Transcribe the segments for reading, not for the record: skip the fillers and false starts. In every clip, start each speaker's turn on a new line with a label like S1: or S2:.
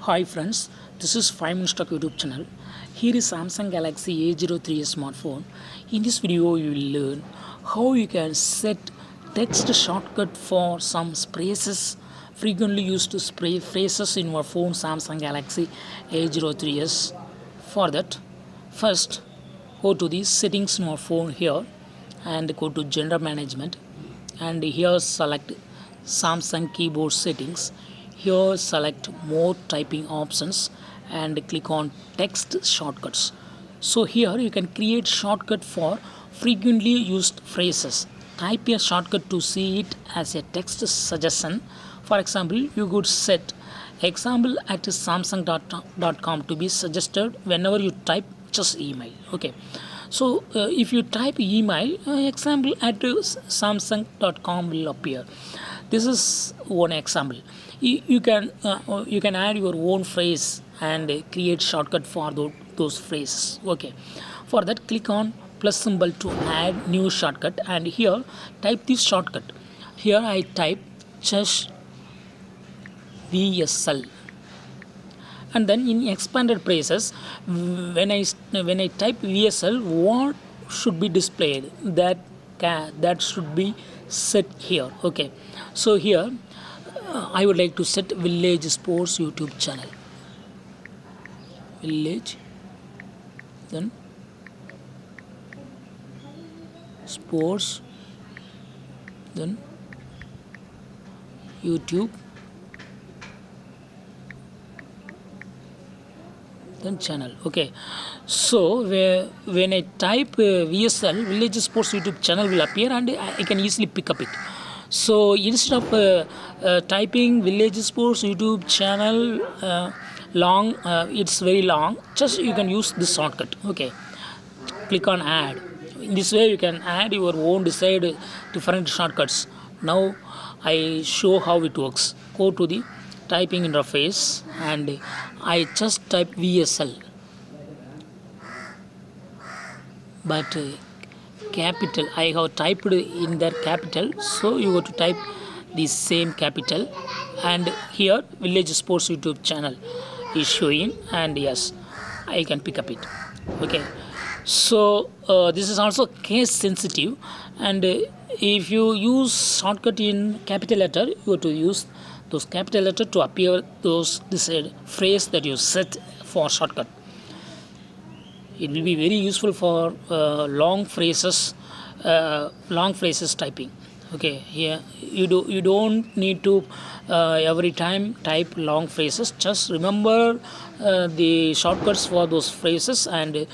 S1: Hi friends, this is 5 Minutes Talk YouTube channel. Here is Samsung Galaxy A03s smartphone. In this video, you will learn how you can set text shortcut for some phrases, frequently used to spray phrases in your phone Samsung Galaxy A03s. For that, first go to the settings in your phone here and go to General Management, and here select Samsung keyboard settings. Here select more typing options and click on text shortcuts. So here you can create shortcut for frequently used phrases. Type a shortcut to see it as a text suggestion. For example, you could set example at samsung.com to be suggested whenever you type just email. Okay, so if you type email, example at samsung.com will appear. This is one example. You can add your own phrase and create shortcut for those phrases. Okay, for that click on plus symbol to add new shortcut, and here type this shortcut. Here I type just VSL, and then in expanded phrases, when I type VSL, what should be displayed, that should be set here. Okay, so here I would like to set Village Sports YouTube channel. Village, then Sports, then YouTube, then channel. Okay, so when I type VSL, Village Sports YouTube channel will appear, and I can easily pick up it. So instead of typing Village Sports YouTube channel long, it's very long, just you can use this shortcut. Okay, click on add. In this way you can add your own desired different shortcuts. Now I show how it works. Go to the typing interface and I just type VSL, but capital I have typed in their capital, so you have to type the same capital, and here Village Sports YouTube channel is showing, and yes, I can pick up it. Okay, so this is also case sensitive, and if you use shortcut in capital letter, you have to use those capital letter to appear this phrase that you set for shortcut. It will be very useful for long phrases typing. Okay, here you don't need to every time type long phrases. Just remember the shortcuts for those phrases, and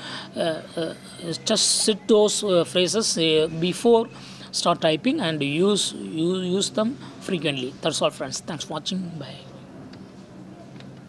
S1: just set those phrases before start typing, and use them frequently. That's all friends, thanks for watching, bye.